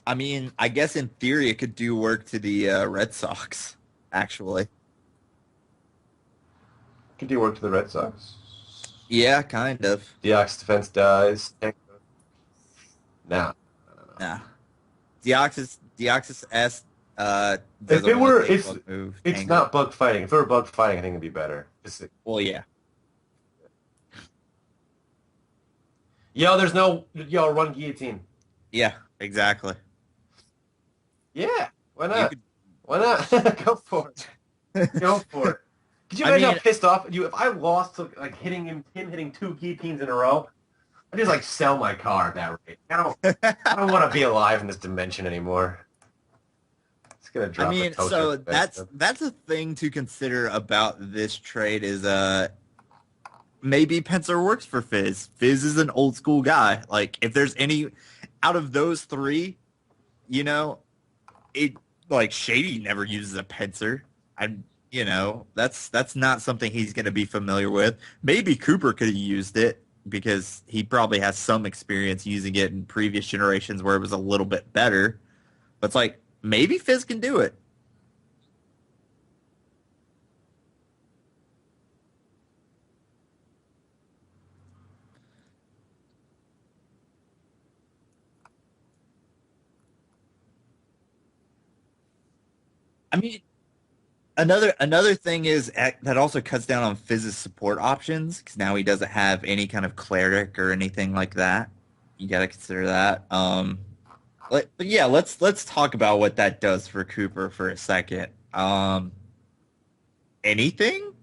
I mean, I guess in theory it could do work to the Red Sox, actually. Could do work to the Red Sox. Yeah, kind of. Deox defense dies. Nah. Nah. Deoxys S does If a it were, one-take bug move. it's Tango. not bug fighting. If it were bug fighting, I think it'd be better. Well, yeah. Run guillotine. Yeah, exactly. Yeah, why You not? could, Why not? Go for it. Go for it. Could you I imagine mean, how pissed off you if I lost to like him hitting two guillotines in a row? I'd just like sell my car at that rate. I don't want to be alive in this dimension anymore. It's gonna I drop. mean, a toaster so defense. that's a thing to consider about this trade is maybe Pencer works for Fizz. Fizz is an old school guy. Like if there's any out of those three, you know, it like Shady never uses a Pencer. That's not something he's going to be familiar with. Maybe Cooper could have used it because he probably has some experience using it in previous generations where it was a little bit better. But it's like maybe Fizz can do it. I mean, another thing is that also cuts down on Fizz's support options because now he doesn't have any kind of cleric or anything like that. You got to consider that. But yeah, let's talk about what that does for Cooper for a second. Anything?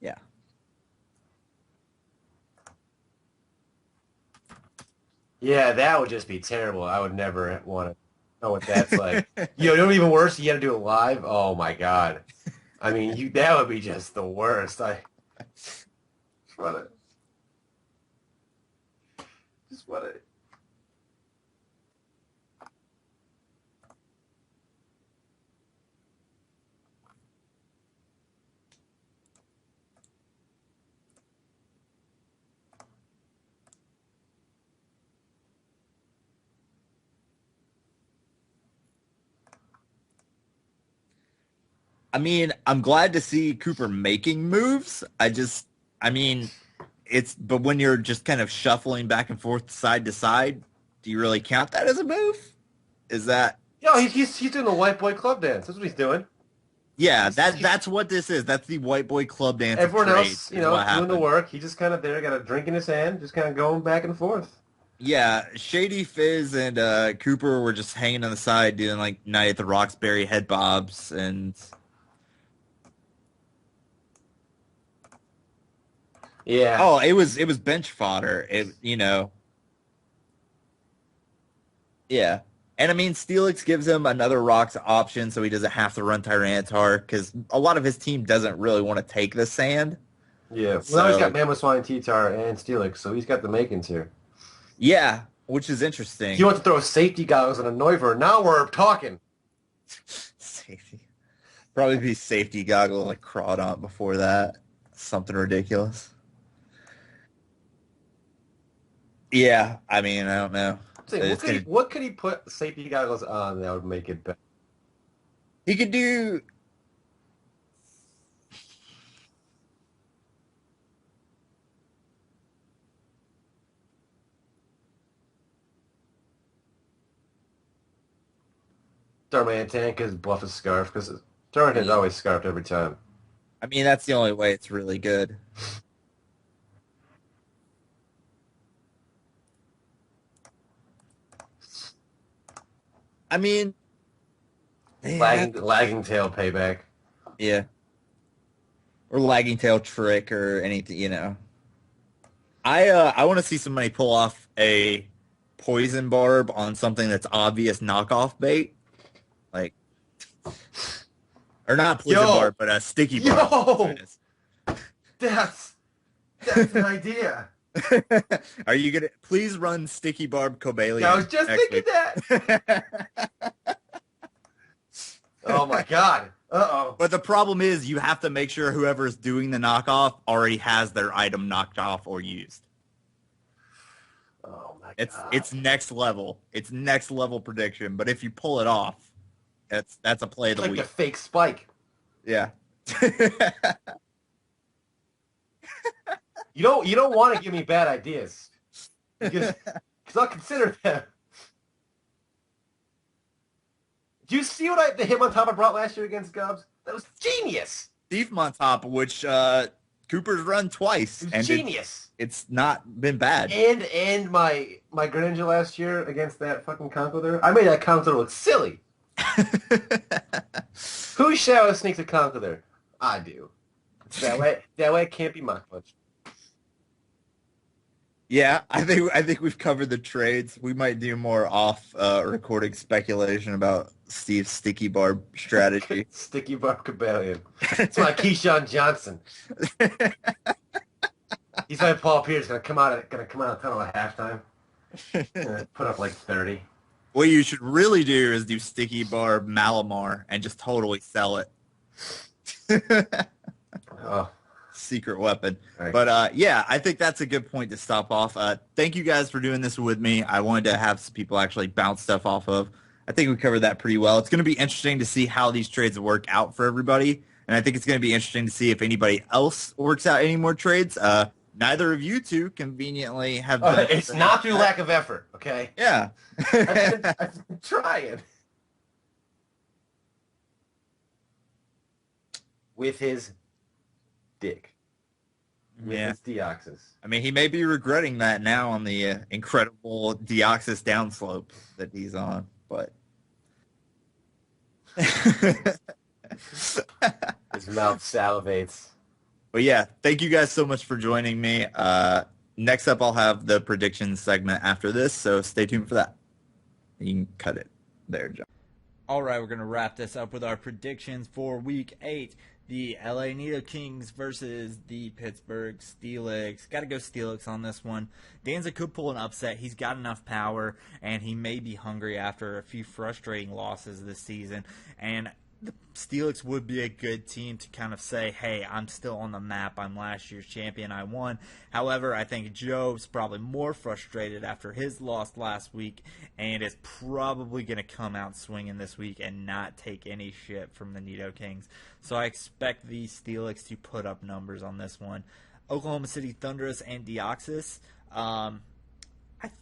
Yeah. Yeah, that would just be terrible. I would never want to know what that's like. You know even worse, you got to do it live. Oh my God. I mean, you that would be just the worst. I just want to just want to. I mean, I'm glad to see Cooper making moves. I mean, but when you're just kind of shuffling back and forth side to side, do you really count that as a move? Is that, Yo, he's doing the white boy club dance. That's what he's doing. yeah, He's that's what this is. That's the white boy club dance of everyone trades else, is what doing the happened. work. He just kind of there, got a drink in his hand, just kind of going back and forth. Yeah, Shady Fizz and Cooper were just hanging on the side doing like Night at the Roxbury head bobs and Yeah, oh, it was bench fodder. Yeah. And I mean, Steelix gives him another rocks option so he doesn't have to run Tyranitar because a lot of his team doesn't really want to take the sand. yeah. Well, now he's got So, Mamoswine, T-Tar, and Steelix, so he's got the makings here. yeah, which is He interesting. wants to throw safety goggles on a Neuver. Now we're talking. Safety. Probably be safety goggle like Crawdont before that. Something ridiculous. Yeah, I mean, I don't know. Say, It's gonna what could he put safety goggles on that would make it better? he could do Darmanitan because bluff is scarf because Darmanitan's always scarfed every time. I mean, that's the only way it's really good. I mean, yeah, Lagging tail payback. yeah. Or lagging tail trick or anything. I want to see somebody pull off a poison barb on something that's obvious knockoff bait, like or not poison Yo, barb, but a sticky barb. That's what yo, it is. that's that's an idea. Are you gonna please run sticky barb Yeah, I was Cobalion just next thinking week? that. Oh my God. Uh-oh. But the problem is you have to make sure whoever's doing the knockoff already has their item knocked off or used. Oh my It's God. it's next level. It's next level prediction. But if you pull it off, that's a play of It's the like the week. fake spike. Yeah. You don't want to give me bad ideas because I'll consider them. Do you see what the hit on top I brought last year against Gubs? That was genius. Thief on top, which Cooper's run twice, It was and genius. it's not been bad. And my Greninja last year against that fucking Conkeldurr, I made that Conkeldurr look silly. Who shadow sneaks a Conkeldurr? I do. That way it can't be my clutch. Yeah, I think we've covered the trades. We might do more off recording speculation about Steve's sticky barb strategy. Sticky Barb Cabellion. It's my Keyshawn Johnson. He's like Paul Pierce gonna come out of the tunnel at halftime. Gonna put up like 30. What you should really do is do sticky barb Malamar and just totally sell it. Oh, Secret weapon. right. But yeah, I think that's a good point to stop off. Thank you guys for doing this with me. I wanted to have some people actually bounce stuff off of. I think we covered that pretty well. It's going to be interesting to see how these trades work out for everybody. And I think it's going to be interesting to see if anybody else works out any more trades. Neither of you two conveniently have done It's not through lack of effort, okay? Yeah. I've been trying. With his dick. With Yeah. his Deoxys. I mean, he may be regretting that now on the incredible Deoxys downslope that he's on, but His mouth salivates. but yeah, thank you guys so much for joining me. Next up, I'll have the predictions segment after this, so stay tuned for that. You can cut it there, John. All right, we're going to wrap this up with our predictions for Week 8. The LA Nido Kings versus the Pittsburgh Steelix. Got to go Steelix on this one. Danza could pull an upset. He's got enough power, and he may be hungry after a few frustrating losses this season. And the Steelix would be a good team to kind of say, hey, I'm still on the map. I'm last year's champion. I won. However, I think Joe's probably more frustrated after his loss last week and is probably going to come out swinging this week and not take any shit from the Nido Kings. So I expect the Steelix to put up numbers on this one. Oklahoma City Thunderous and Deoxys. I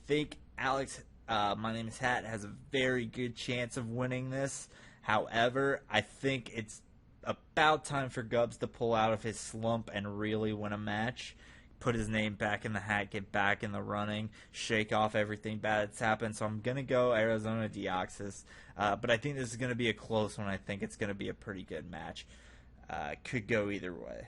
think Alex, my name is Hat, has a very good chance of winning this. However, I think it's about time for Gubbs to pull out of his slump and really win a match, put his name back in the hat, get back in the running, shake off everything bad that's happened. So I'm going to go Arizona Deoxys. But I think this is going to be a close one. I think it's going to be a pretty good match. Could go either way.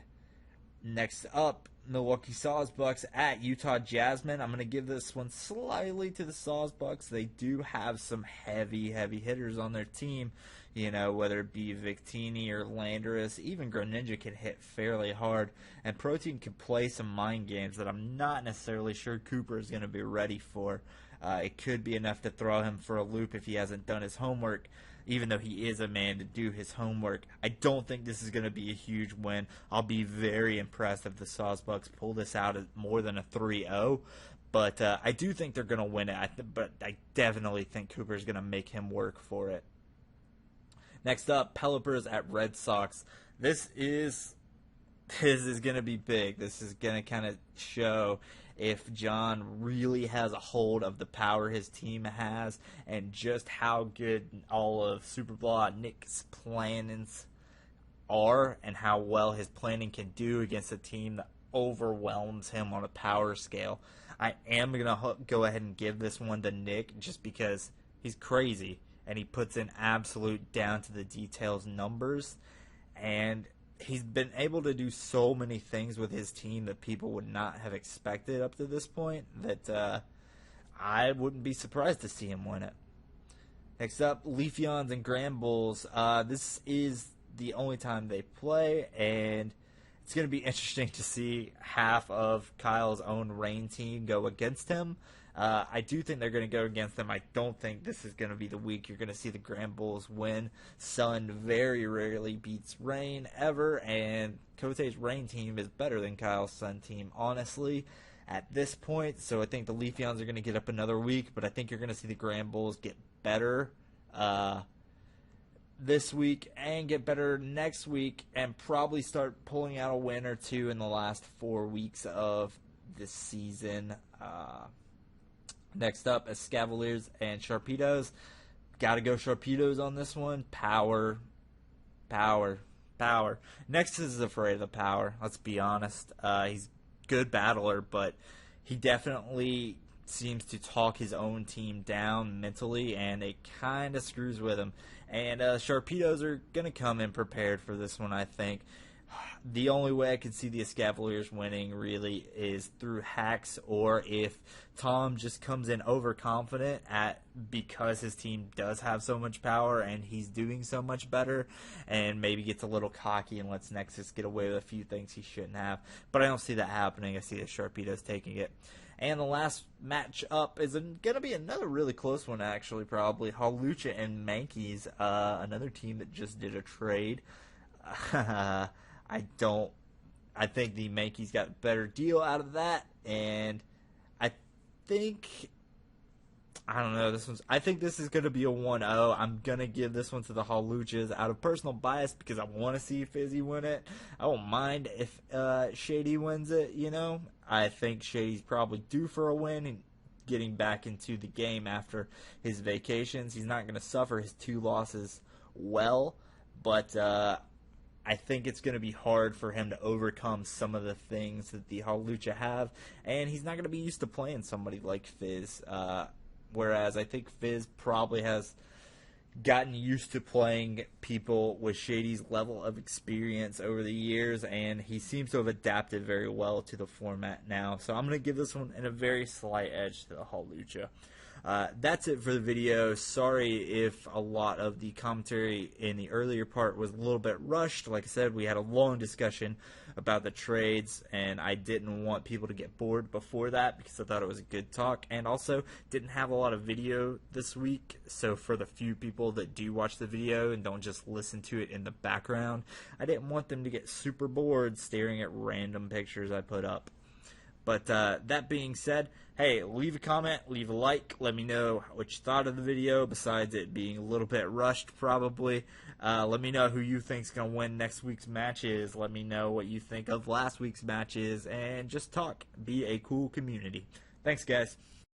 Next up, Milwaukee Sawsbucks at Utah Jasmine. I'm going to give this one slightly to the Sawsbucks. They do have some heavy hitters on their team. You know, whether it be Victini or Landorus, even Greninja can hit fairly hard. And Protein can play some mind games that I'm not necessarily sure Cooper is going to be ready for. It could be enough to throw him for a loop if he hasn't done his homework, even though he is a man to do his homework. I don't think this is going to be a huge win. I'll be very impressed if the Sawsbucks pull this out at more than a 3-0. But I do think they're going to win it. But I definitely think Cooper is going to make him work for it. Next up, Pelipers at Red Sox. This is going to be big. This is going to kind of show if John really has a hold of the power his team has and just how good all of Superblaw Nick's plannings are and how well his planning can do against a team that overwhelms him on a power scale. I am going to go ahead and give this one to Nick just because he's crazy and he puts in absolute down to the details numbers, and he's been able to do so many things with his team that people would not have expected up to this point that I wouldn't be surprised to see him win it. Next up, Leafeons and Granbulls. This is the only time they play, and it's going to be interesting to see half of Kyle's own Rain team go against him. I do think they're going to go against them. I don't think this is going to be the week you're going to see the Granbulls win. Sun very rarely beats Rain ever, and Kote's Rain team is better than Kyle's Sun team, honestly, at this point. So I think the Leafeons are going to get up another week, but I think you're going to see the Granbulls get better this week and get better next week and probably start pulling out a win or two in the last 4 weeks of this season. Next up, Escavaliers and Sharpedos. Got to go Sharpedos on this one. Power. Next is afraid of the power. Let's be honest. He's a good battler, but he definitely seems to talk his own team down mentally, and it kind of screws with him. And Sharpedos are going to come in prepared for this one, I think. The only way I could see the Escavaliers winning really is through hacks, or if Tom just comes in overconfident because his team does have so much power and he's doing so much better, and maybe gets a little cocky and lets Nexus get away with a few things he shouldn't have. But I don't see that happening. I see the Sharpedos taking it. And the last match up is going to be another really close one, actually, probably. Halucha and Mankeys, another team that just did a trade. I think the Mankeys got a better deal out of that, and I don't know, I think this is going to be a 1-0. I'm going to give this one to the Haluchas out of personal bias because I want to see Fizzy win it. I won't mind if Shady wins it, you know. I think Shady's probably due for a win and getting back into the game after his vacations. He's not going to suffer his 2 losses well, but I think it's going to be hard for him to overcome some of the things that the Halucha have, and he's not going to be used to playing somebody like Fizz, whereas I think Fizz probably has gotten used to playing people with Shady's level of experience over the years, and he seems to have adapted very well to the format now. So I'm going to give this one in a very slight edge to the Halucha. That's it for the video. Sorry if a lot of the commentary in the earlier part was a little bit rushed. Like I said, we had a long discussion about the trades, and I didn't want people to get bored before that because I thought it was a good talk, and also didn't have a lot of video this week. So for the few people that do watch the video and don't just listen to it in the background, I didn't want them to get super bored staring at random pictures I put up. But that being said, hey, leave a comment, leave a like, let me know what you thought of the video, besides it being a little bit rushed probably. Let me know who you think's going to win next week's matches. Let me know what you think of last week's matches, and just talk. Be a cool community. Thanks, guys.